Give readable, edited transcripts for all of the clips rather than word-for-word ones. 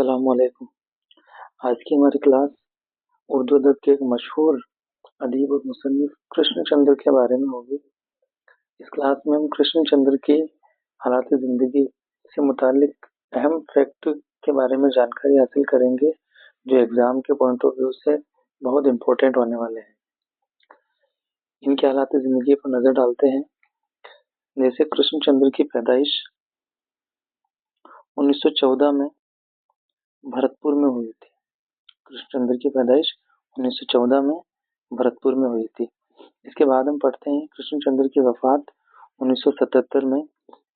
अस्सलामुअलैकुम। आज की हमारी क्लास उर्दू अदब के एक मशहूर अदीब और मुसन्निफ कृष्णचंद्र के बारे में होगी। इस क्लास में हम कृष्णचंद्र की हालात ज़िंदगी से मुतालिक अहम फैक्ट के बारे में जानकारी हासिल करेंगे, जो एग्ज़ाम के पॉइंट ऑफ व्यू से बहुत इम्पोर्टेंट होने वाले हैं। इनके हालात ज़िंदगी पर नज़र डालते हैं। जैसे कृष्णचंद्र की पैदाइश 1914 में भरतपुर में हुई थी। कृष्णचंद्र की पैदाइश 1914 में भरतपुर में हुई थी। इसके बाद हम पढ़ते हैं कृष्णचंद्र की वफात 1977 में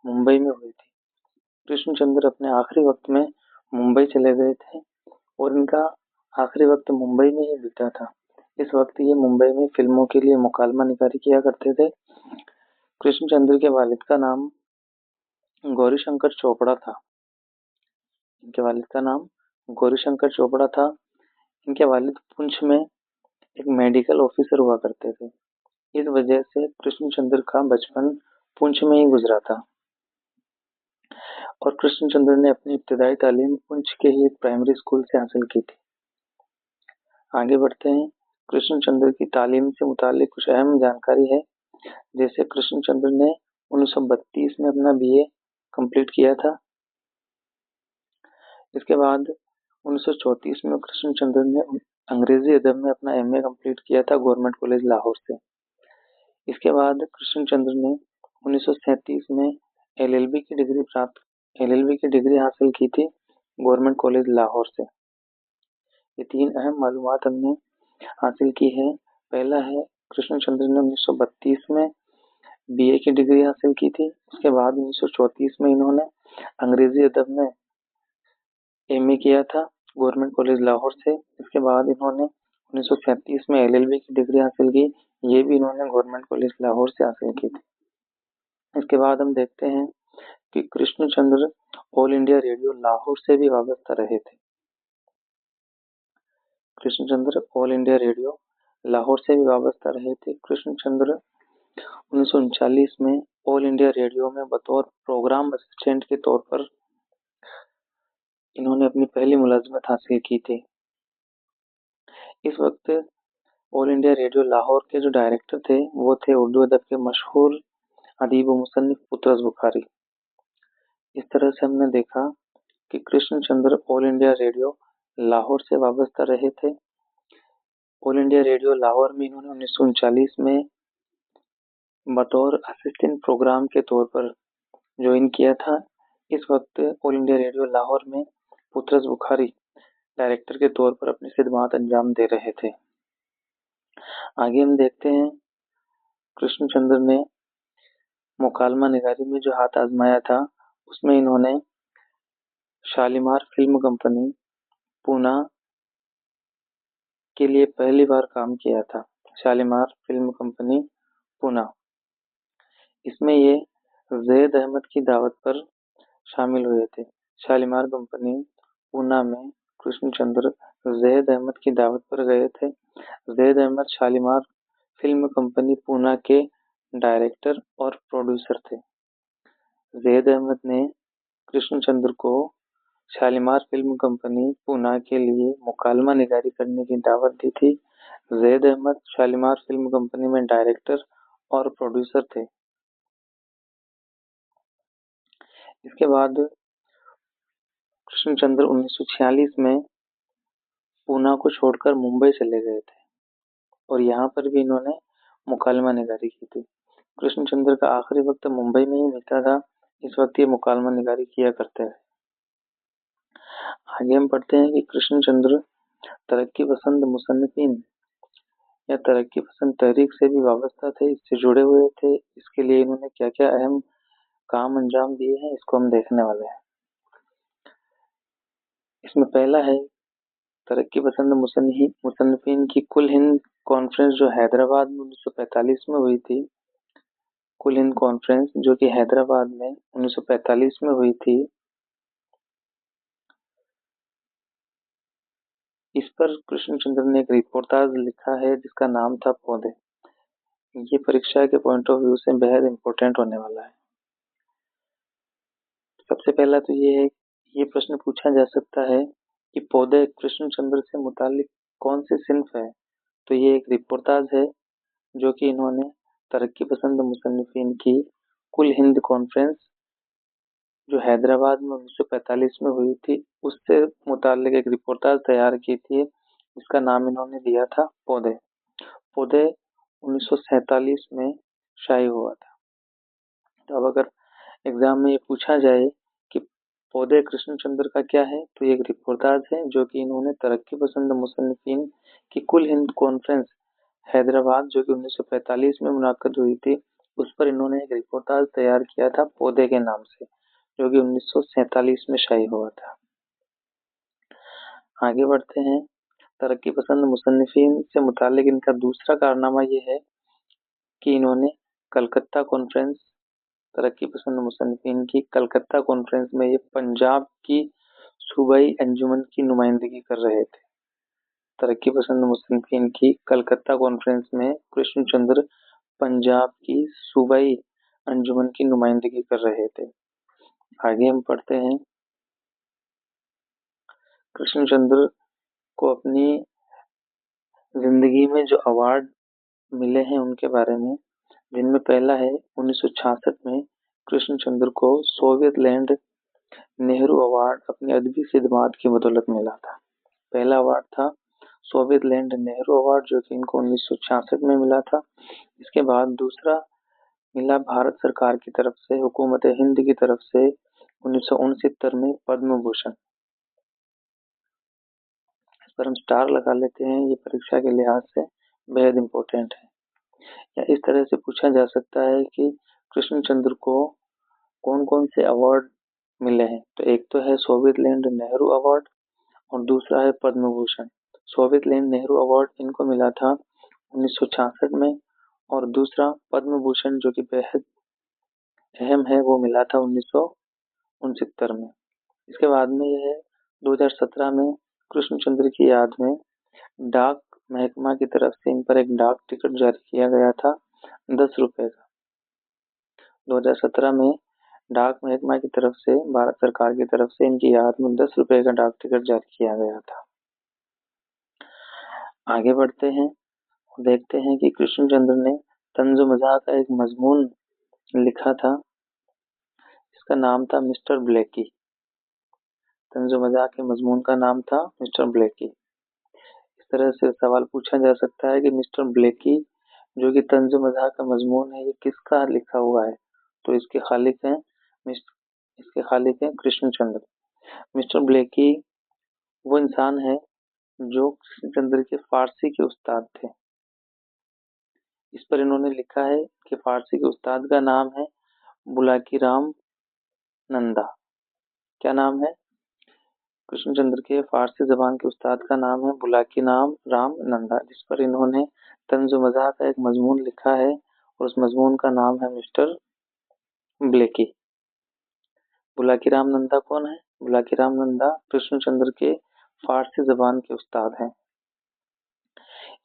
मुंबई में हुई थी। कृष्णचंद्र अपने आखिरी वक्त में मुंबई चले गए थे और इनका आखिरी वक्त मुंबई में ही बीता था। इस वक्त ये मुंबई में फिल्मों के लिए मुकालमा निगारी किया करते थे। कृष्णचंद्र के वालिद का नाम गौरीशंकर चोपड़ा था। इनके वालिद का नाम गौरीशंकर चोपड़ा था। इनके वालिद पुंछ में एक मेडिकल ऑफिसर हुआ करते थे। इस वजह से कृष्णचंद्र का बचपन पुंछ में ही गुजरा था और कृष्णचंद्र ने अपनी इब्तदाई तालीम पुंछ के ही एक प्राइमरी स्कूल से हासिल की थी। आगे बढ़ते हैं। कृष्णचंद्र की तालीम से मुतालिक कुछ अहम जानकारी है। जैसे कृष्णचंद्र ने 1932 में अपना बीए कंप्लीट किया था। इसके बाद 1934 में कृष्णचंद्र ने अंग्रेजी अदब में अपना एमए कंप्लीट किया था गवर्नमेंट कॉलेज लाहौर से। इसके बाद कृष्णचंद्र ने 1937 में एलएलबी की डिग्री हासिल की थी गवर्नमेंट कॉलेज लाहौर से। ये तीन अहम मालूमात हमने हासिल की है। पहला है, कृष्णचंद्र ने 1932 में बीए की डिग्री हासिल की थी। उसके बाद 1934 में इन्होंने अंग्रेजी अदब में एमए किया था गवर्नमेंट कॉलेज लाहौर से। इसके बाद इन्होंने 1937 में एलएलबी की डिग्री हासिल की। ये भी इन्होंने गवर्नमेंट कॉलेज लाहौर से हासिल की थी। इसके बाद हम देखते हैं कि Krishnachandra all India radio Lahore से भी वाबस्ता रहे थे। Krishnachandra all India radio Lahore से भी वाबस्ता रहे थे। कृष्णचंद्र 1939 में ऑल इंडिया रेडियो में बतौर प्रोग्राम असिस्टेंट के तौर पर इन्होंने अपनी पहली मुलाजमत हासिल की थी। इस वक्त ऑल इंडिया रेडियो लाहौर के जो डायरेक्टर थे वो थे उर्दू अदब के मशहूर अदीब व मुसन्निफ पुतरस बुखारी। इस तरह से हमने देखा कि Krishnachandra all India radio Lahore से वाबस्ता रहे थे। ऑल इंडिया रेडियो लाहौर में इन्होंने 1939 में बतौर असिस्टेंट प्रोग्राम के तौर पर ज्वाइन किया था। इस वक्त ऑल इंडिया रेडियो लाहौर में पुतरस बुखारी डायरेक्टर के तौर पर अपनी खिदमात अंजाम दे रहे थे। आगे हम देखते हैं कृष्णचंद्र ने मुकालमा निगारी में जो हाथ आजमाया था उसमें इन्होंने शालीमार फिल्म कंपनी पूना के लिए पहली बार काम किया था। शालीमार फिल्म कंपनी पूना, इसमें ये जैद अहमद की दावत पर शामिल हुए थे। शालीमार कंपनी पूना में कृष्णचंद्र जैद अहमद की दावत पर गए थे। जैद अहमद शालीमार फिल्म कंपनी पूना के डायरेक्टर और प्रोड्यूसर थे। जैद अहमद ने कृष्णचंद्र को शालीमार फिल्म कंपनी पूना के लिए मुकालमा निगारी करने की दावत दी थी। जैद अहमद शालीमार फिल्म कंपनी में डायरेक्टर और प्रोड्यूसर थे। इसके बाद कृष्णचंद्र 1946 में पूना को छोड़कर मुंबई चले गए थे और यहाँ पर भी इन्होंने मुकालमा निगारी की थी। कृष्णचंद्र का आखिरी वक्त मुंबई में ही बीता था। इस वक्त ये मुकालमा निगारी किया करते हैं। आगे हम पढ़ते हैं कि कृष्णचंद्र तरक्की पसंद मुसन्निफिन या तरक्की पसंद तहरीक से भी वाबस्ता थे, इससे जुड़े हुए थे। इसके लिए इन्होंने क्या क्या अहम काम अंजाम दिए हैं इसको हम देखने वाले हैं। इसमें पहला है तरक्की पसंद मुसन्निफिन की कुल हिंद कॉन्फ्रेंस जो हैदराबाद में 1945 में हुई थी। कुल हिंद कॉन्फ्रेंस जो कि हैदराबाद में 1945 में हुई थी, इस पर कृष्णचंद्र ने एक रिपोर्टाज लिखा है जिसका नाम था पौधे। ये परीक्षा के पॉइंट ऑफ व्यू से बेहद इंपॉर्टेंट होने वाला है। सबसे पहला तो ये है, ये प्रश्न पूछा जा सकता है कि पौधे कृष्णचंद्र से मुतालिक कौन सी सिन्फ है। तो ये एक रिपोर्टाज है जो कि इन्होंने तरक्की पसंद मुसन्निफिन की कुल हिंद कॉन्फ्रेंस जो हैदराबाद में 1945 में हुई थी उससे मुतालिक एक रिपोर्टाज तैयार की थी, जिसका नाम इन्होंने दिया था पौधे। पौधे 1947 में शाये हुआ था। तो अब अगर एग्जाम में ये पूछा जाए कि पौधे कृष्णचंद्र का क्या है, तो ये एक रिपोर्टाज है जो कि इन्होंने तरक्की पसंद मुसन्निफिन की कुल हिंद कॉन्फ्रेंस हैदराबाद जो कि 1945 में मुनक्कद हुई थी उस पर इन्होंने एक रिपोर्टाज तैयार किया था पौधे के नाम से, जो कि 1947 में शाये हुआ था। आगे बढ़ते हैं। तरक्की पसंद मुसन्निफिन से मुतालिक इनका दूसरा कारनामा ये है कि इन्होंने कलकत्ता कॉन्फ्रेंस, तरक्की पसंद मुसन्निफिन की कलकत्ता कॉन्फ्रेंस में ये पंजाब की सूबाई अंजुमन की नुमाइंदगी कर रहे थे। तरक्की पसंद मुसन्निफिन की कलकत्ता कॉन्फ्रेंस में कृष्णचंद्र पंजाब की सूबाई अंजुमन की नुमाइंदगी कर रहे थे। आगे हम पढ़ते हैं। कृष्णचंद्र को अपनी जिंदगी में जो अवार्ड मिले हैं उनके बारे में, जिनमें पहला है 1966 में कृष्णचंद्र को सोवियत लैंड नेहरू अवार्ड अपनी अदबी खिदमात की बदौलत मिला था। पहला अवार्ड था सोवियत लैंड नेहरू अवार्ड जो कि इनको 1966 में मिला था। इसके बाद दूसरा मिला भारत सरकार की तरफ से, हुकूमत हिंद की तरफ से 1969 में पद्म भूषण। इस पर हम स्टार लगा लेते हैं, ये परीक्षा के लिहाज से बेहद इंपॉर्टेंट है। या इस तरह से पूछा जा सकता है कि कृष्णचंद्र को कौन कौन से अवार्ड मिले हैं। तो एक तो है सोवियत लैंड नेहरू अवार्ड और दूसरा है Padma Bhushan. Soviet Land Nehru Award इनको मिला था 1966 में और दूसरा पद्म भूषण जो कि बेहद अहम है वो मिला था 1969 में। इसके बाद में यह है 2017 में कृष्णचंद्र की याद में डाक महकमा की तरफ से इन पर एक डाक टिकट जारी किया गया था 10 रुपए का। 2017 में डाक महकमा की तरफ से, भारत सरकार की तरफ से इनकी याद में 10 रुपए का डाक टिकट जारी किया गया था। आगे बढ़ते हैं और देखते हैं कि कृष्णचंद्र ने तंज मज़ाह का एक मजमून लिखा था, इसका नाम था मिस्टर ब्लैकी। तंज मज़ाह के मजमून का नाम था मिस्टर ब्लैकी। इस तरह से सवाल पूछा जा सकता है कि मिस्टर ब्लैकी जो कि तंज मज़ाह का मजमून है ये किसका लिखा हुआ है। तो इसके खालिक हैं कृष्णचंद्र। मिस्टर ब्लैकी वो इंसान है जो कृष्णचंद्र के फारसी के उस्ताद थे। इस पर इन्होंने लिखा है कि फारसी के उस्ताद का नाम है बुलाकी राम नंदा। क्या नाम है? कृष्णचंद्र के फारसी जबान के उस्ताद का नाम है बुलाकी राम नंदा, जिस पर इन्होंने तंज मज़ाह का एक मजमून लिखा है और उस मजमून का नाम है मिस्टर ब्लैकी। बुलाकी राम नंदा कौन है? बुलाकी राम नंदा कृष्णचंद्र के फारसी जबान के उस्ताद हैं।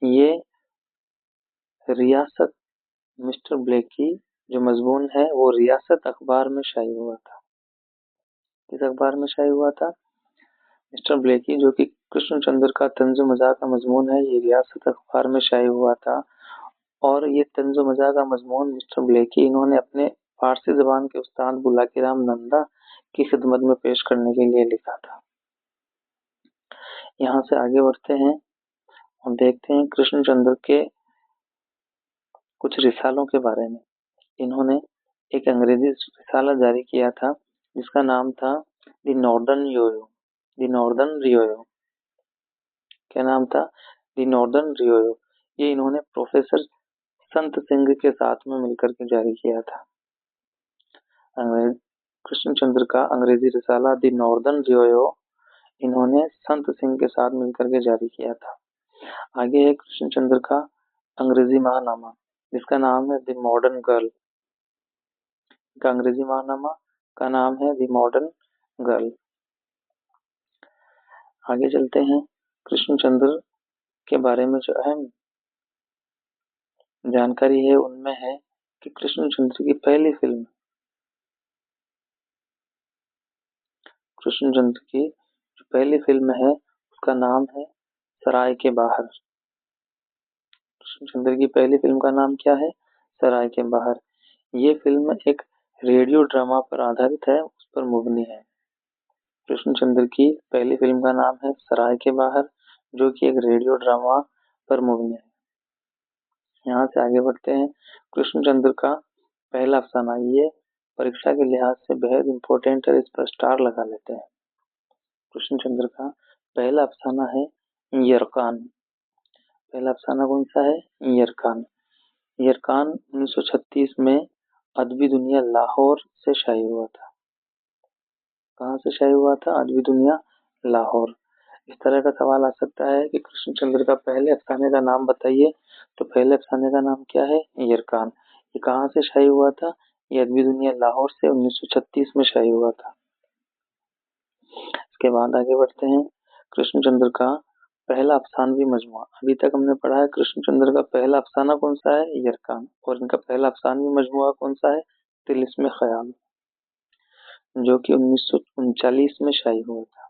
ये रियासत, मिस्टर ब्लैकी जो मजमून है वो रियासत अखबार में शाये हुआ था। किस अखबार में शाये हुआ था? मिस्टर ब्लैकी जो कि कृष्णचंद्र का तंज मज़ाह का मजमून है ये रियासत अखबार में शाये हुआ था। और ये तंज मज़ाह का मजमून मिस्टर ब्लैकी इन्होंने अपने फारसी जबान के उस्ताद बुलाकी राम नंदा की खिदमत में पेश करने के लिए लिखा था। यहाँ से आगे बढ़ते हैं और देखते हैं कृष्णचंद्र के कुछ रिसालों के बारे में। इन्होंने एक अंग्रेजी रिसाला जारी किया था जिसका नाम था द नॉर्दर्न योयो। द नॉर्दर्न रियोयो। क्या नाम था? द नॉर्दर्न रियोयो। ये इन्होंने प्रोफेसर संत सिंह के साथ में मिलकर के जारी किया था। कृष्णचंद्र का अंग्रेजी रिसाला द नॉर्दर्न रियोयो इन्होंने संत सिंह के साथ मिलकर के जारी किया था। आगे है कृष्णचंद्र का अंग्रेजी महानामा जिसका नाम है द मॉडर्न गर्ल। का अंग्रेजी महानामा का नाम है द मॉडर्न गर्ल। आगे चलते हैं। कृष्णचंद्र के बारे में जो अहम जानकारी है उनमें है कि कृष्णचंद्र की पहली फिल्म कृष्णचंद्र की जो पहली फिल्म है उसका नाम है सराय के बाहर। कृष्णचंद्र की पहली फिल्म का नाम क्या है? सराय के बाहर। ये फिल्म एक रेडियो ड्रामा पर आधारित है, उस पर मुबनी है। कृष्णचंद्र की पहली फिल्म का नाम है सराय के बाहर, जो कि एक रेडियो ड्रामा पर मुबनी है। यहाँ से आगे बढ़ते हैं। कृष्णचंद्र का पहला अफसाना, ये परीक्षा के लिहाज से बेहद इंपॉर्टेंट है, इस पर स्टार लगा लेते हैं। कृष्णचंद्र का पहला अफसाना है यरकान। पहला अफसाना कौन सा है? यरकान। यरकान 1936 में अदबी दुनिया लाहौर से शाये हुआ था। कहाँ से शाये हुआ था? अदबी दुनिया लाहौर। इस तरह का सवाल आ सकता है कि कृष्णचंद्र का पहले अफसाने का नाम बताइए, तो पहले अफसाने का नाम क्या है? यरकान। ये कहाँ से शाये हुआ था? ये अदबी दुनिया लाहौर से 1936 में शाये हुआ था। इसके बाद आगे बढ़ते हैं। कृष्णचंद्र का पहला अफसानवी मजमुआ, अभी तक हमने पढ़ा है कृष्णचंद्र का पहला अफसाना कौन सा है? यरकान। और इनका पहला अफसानवी मजमुआ कौन सा है? तिलिस्मे ख्याल, जो कि 1939 में शाये हुआ था।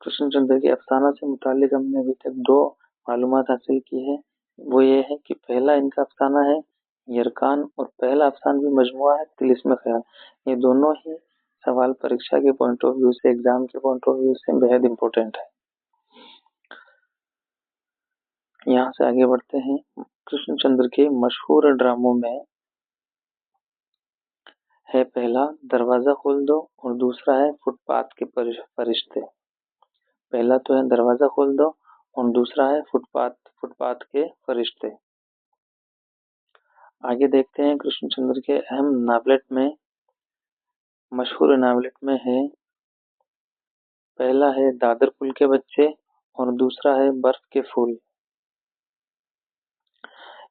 कृष्णचंद्र के अफसाना से मुतालिक हमने अभी तक दो मालूमात हासिल की है। वो ये है कि पहला इनका अफसाना है यरकान और पहला अफसानवी मजमुआ है तिलिस्मे ख्याल। ये दोनों ही सवाल परीक्षा के पॉइंट ऑफ व्यू से, एग्जाम के पॉइंट ऑफ व्यू से बेहद इंपॉर्टेंट है। यहाँ से आगे बढ़ते हैं। कृष्णचंद्र के मशहूर ड्रामों में है पहला दरवाजा खोल दो और दूसरा है फुटपाथ के फरिश्ते। पहला तो है दरवाजा खोल दो और दूसरा है फुटपाथ के फरिश्ते। आगे देखते हैं कृष्णचंद्र के अहम नावलेट में, मशहूर नावलेट में है पहला है दादर पुल के बच्चे और दूसरा है बर्फ के फूल।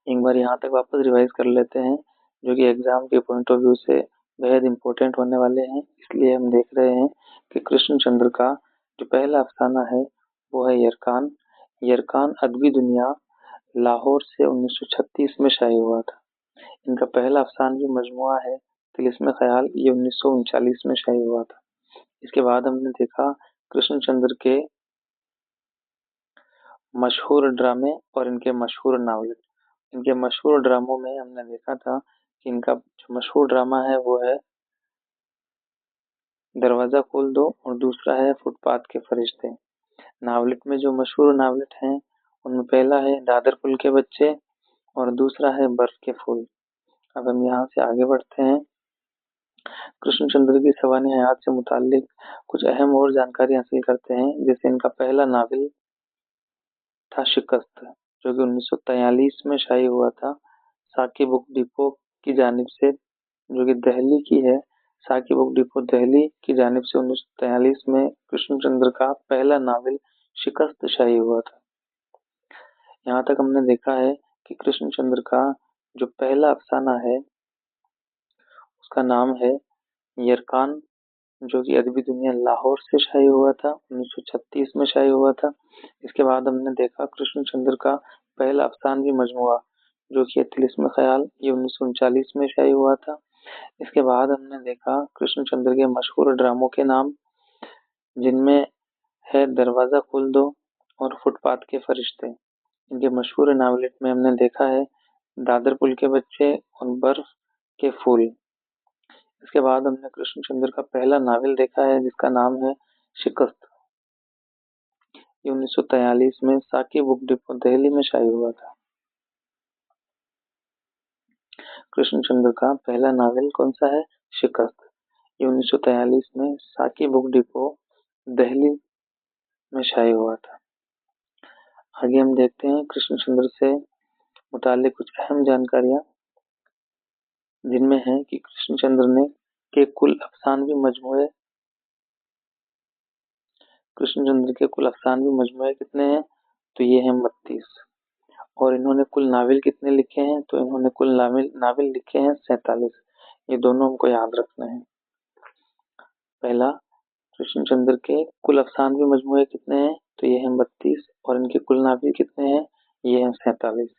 एक बार यहाँ तक वापस रिवाइज कर लेते हैं, जो कि एग्जाम के पॉइंट ऑफ व्यू से बेहद इंपॉर्टेंट होने वाले हैं। इसलिए हम देख रहे हैं कि कृष्णचंद्र का जो पहला अफसाना है वो है यरकान। यरकान अदबी दुनिया लाहौर से 1936 में शाये हुआ था। इनका पहला अफसानवी मजमुआ है तिलिस्मे ख्याल, ये 1939 में शाये हुआ था। इसके बाद हमने देखा कृष्णचंद्र के मशहूर ड्रामे और इनके मशहूर नावल। इनके मशहूर ड्रामों में हमने देखा था कि इनका जो मशहूर ड्रामा है वो है दरवाजा खोल दो और दूसरा है फुटपाथ के फरिश्ते। नावलेट में जो मशहूर नावलेट हैं उनमें पहला है दादर पुल के बच्चे और दूसरा है बर्फ के फूल। अब हम यहाँ से आगे बढ़ते हैं। कृष्णचंद्र की सवानी हयात से मुतालिक कुछ अहम और जानकारी हासिल करते हैं। जैसे इनका पहला नावल था शिकस्त, जो कि 1943 में शाये हुआ था साकी बुक डिपो की जानिब से, जो कि दिल्ली की है। साकी बुक डिपो दिल्ली की जानिब से 1943 में कृष्णचंद्र का पहला नावल शिकस्त शाये हुआ था। यहाँ तक हमने देखा है कि कृष्णचंद्र का जो पहला अफसाना है उसका नाम है यरकान, जो कि अदबी दुनिया लाहौर से शाये हुआ था, 1936 में शाये हुआ था। इसके बाद हमने देखा कृष्णचंद्र का पहला अफसानवी मजमुआ, जो कि तिलिस्मे ख्याल, ये 1939 में शाये हुआ था। इसके बाद हमने देखा कृष्णचंद्र के मशहूर ड्रामों के नाम, जिनमें है दरवाजा खोल दो और फुटपाथ के फरिश्ते। इनके मशहूर नावलेट में हमने देखा है दादर पुल के बच्चे और बर्फ के फूल। इसके बाद हमने कृष्णचंद्र का पहला नावल देखा है जिसका नाम है शिकस्त। ये 1943 में साकी बुक डिपो दिल्ली में शाये हुआ था। कृष्णचंद्र का पहला नावल कौन सा है? शिकस्त। ये 1943 में साकी बुक डिपो दिल्ली में शाये हुआ था। आगे हम देखते हैं कृष्णचंद्र से मुतालिक कुछ अहम जानकारियां, जिनमें है कि कृष्णचंद्र ने के कुल अफसानवी मजमूए कृष्णचंद्र के कुल अफसानवी मजमूए कितने हैं? तो ये हैं 32। और इन्होंने कुल नावल कितने लिखे हैं? तो इन्होंने कुल नावल लिखे हैं 47। ये दोनों हमको याद रखना है। पहला, कृष्णचंद्र के कुल अफसानवी मजमूए कितने हैं? तो ये हैं 32 और इनके कुल नावल कितने हैं? ये हैं 47।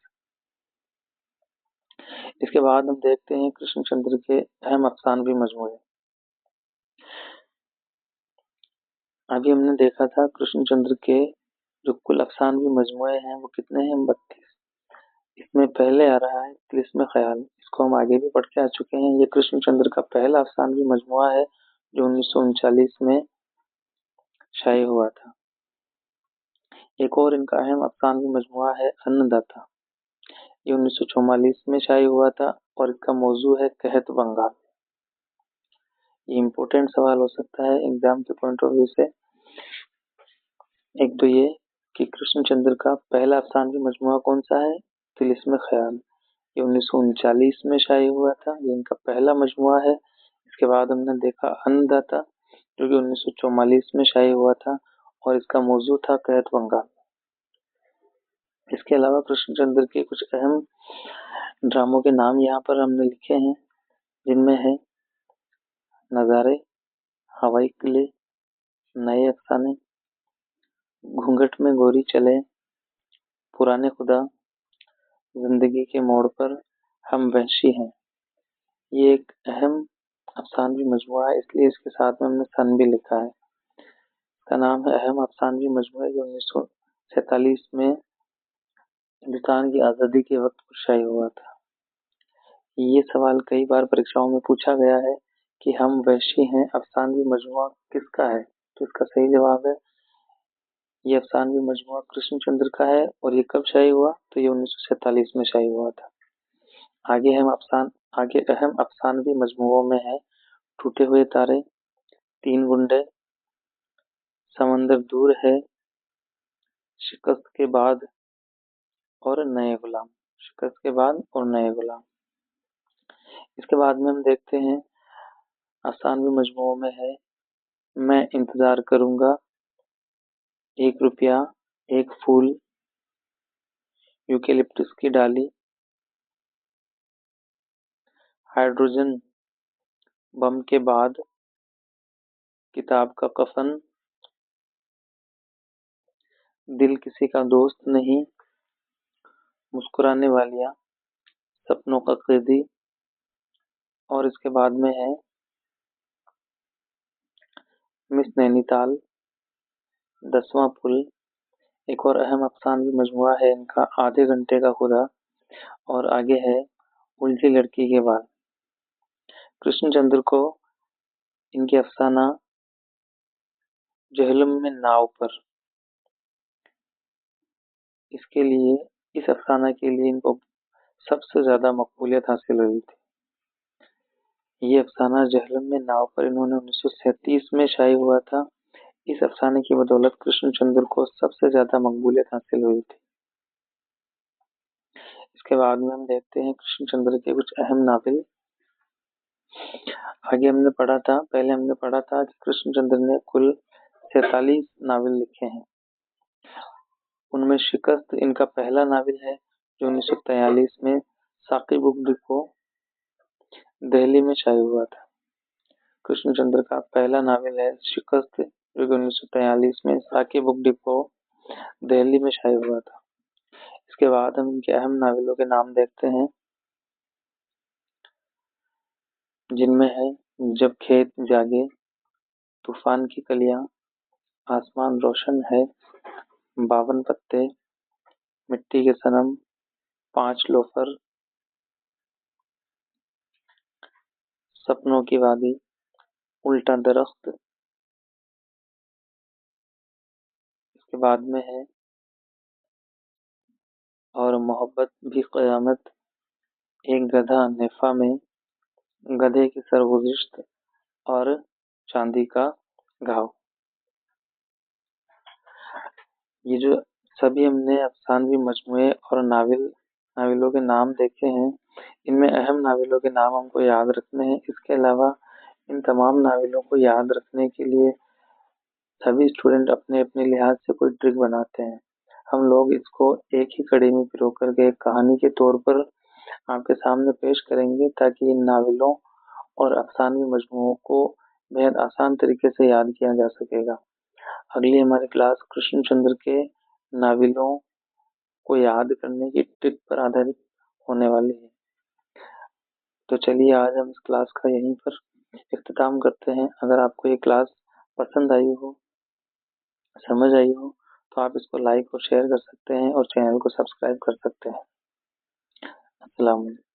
इसके बाद हम देखते हैं कृष्णचंद्र के अहम अफसानवी मजमूए। अभी हमने देखा था कृष्णचंद्र के जो कुल अफसानवी मजमुए हैं वो कितने हैं, 32। इसमें पहले आ रहा है तिलिस्म ख्याल, इसको हम आगे भी पढ़ के आ चुके हैं। ये कृष्णचंद्र का पहला अफसानवी मजमुआ है जो 1939 में शाये हुआ था। एक और इनका अहम अफसानवी मजमुआ है अन्नदाता, ये 1944 में शाये हुआ था और इसका मौजू है कहत बंगाल। ये इम्पोर्टेंट सवाल हो सकता है एग्जाम के पॉइंट ऑफ व्यू से। एक तो ये कि कृष्णचंद्र का पहला अफसानवी मजमुआ कौन सा है, तिलिस्म ख्याल, ये 1939 में शाये हुआ था, ये इनका पहला मजमुआ है। इसके बाद हमने देखा अन्नदाता जो कि 1944 में शाये हुआ था और इसका मौजू था कहत बंगाल। इसके अलावा कृष्णचंद्र के कुछ अहम ड्रामों के नाम यहाँ पर हमने लिखे हैं, जिनमें है नजारे, हवाई किले, नए अफसाने, घूंघट में गोरी चले, पुराने खुदा, जिंदगी के मोड़ पर, हम वहशी हैं। ये एक अहम अफसानवी मजमुआ है, इसलिए इसके साथ में हमने सन भी लिखा है। इसका नाम है अहम अफसानवी मजमुआ, जो 1947 में हिंदुस्तान की आज़ादी के वक्त शाये हुआ था। ये सवाल कई बार परीक्षाओं में पूछा गया है कि हम वहशी हैं अफसानवी मजमुआ किसका है, तो इसका सही जवाब है ये अफसानवी मजमुआ कृष्णचंद्र का है। और ये कब शाये हुआ, तो ये 1947 में शाये हुआ था। आगे अहम अफसानवी मजमुओं में है टूटे हुए तारे, तीन गुंडे, समंदर दूर है, शिकस्त के बाद और नए गुलाम। शिकस्त के बाद और नए गुलाम। इसके बाद में हम देखते हैं अफसानवी मजमुओं में है मैं इंतजार करूंगा, एक रुपया, एक फूल, यूकेलिप्टस की डाली, हाइड्रोजन बम के बाद, किताब का कफन, दिल किसी का दोस्त नहीं, मुस्कुराने वालियां, सपनों का कैदी। और इसके बाद में है मिस नैनीताल, 10वां पुल। एक और अहम अफसानवी मजमुआ है इनका आधे घंटे का खुदा। और आगे है उलझी लड़की के बाल। कृष्णचंद्र को इनके अफसाना जहलम में नाव पर, इसके लिए इस अफसाना के लिए इनको सबसे ज्यादा मकबूलियत हासिल हुई थी। ये अफसाना जहलम में नाव पर इन्होंने 1937 में शाये हुआ था। इस अफसाने की बदौलत कृष्णचंद्र को सबसे ज्यादा मकबूलियत हासिल हुई थी। इसके बाद में हम देखते हैं कृष्णचंद्र के कुछ अहम नावल। पहले हमने पढ़ा था कि कृष्णचंद्र ने कुल 47 नावल लिखे हैं। उनमें शिकस्त इनका पहला नावल है जो 1943 में साकी बुक डिपो दिल्ली में शाये हुआ था। कृष्णचंद्र का पहला नावल है शिकस्त जो 1943 में साकी बुक डिपो दिल्ली में शाये हुआ था। इसके बाद हम इनके अहम नावलों के नाम देखते हैं, जिनमें है जब खेत जागे, तूफान की कलियां, आसमान रोशन है, 52 पत्ते, मिट्टी के सनम, 5 लोफर, सपनों की वादी, उल्टा दरख्त। इसके बाद में है और मोहब्बत भी क़यामत, एक गधा नेफा में, गधे की सरगुज़िश्त और चांदी का घाव। ये जो सभी हमने अफसानवी मजमुए और नावलों के नाम देखे हैं, इनमें अहम नावलों के नाम हमको याद रखने हैं। इसके अलावा इन तमाम नावलों को याद रखने के लिए सभी स्टूडेंट अपने अपने लिहाज से कोई ट्रिक बनाते हैं। हम लोग इसको एक ही कड़ी में पिरो करके एक कहानी के तौर पर आपके सामने पेश करेंगे, ताकि इन नावलों और अफसानवी मजमुओं को बेहद आसान तरीके से याद किया जा सकेगा। अगली हमारी क्लास कृष्णचंद्र के नावलों को याद करने की ट्रिक पर आधारित होने वाली है। तो चलिए आज हम इस क्लास का यहीं पर इख्तिताम करते हैं। अगर आपको ये क्लास पसंद आई हो समझ आई हो तो आप इसको लाइक और शेयर कर सकते हैं और चैनल को सब्सक्राइब कर सकते हैं। अस्सलाम वालेकुम।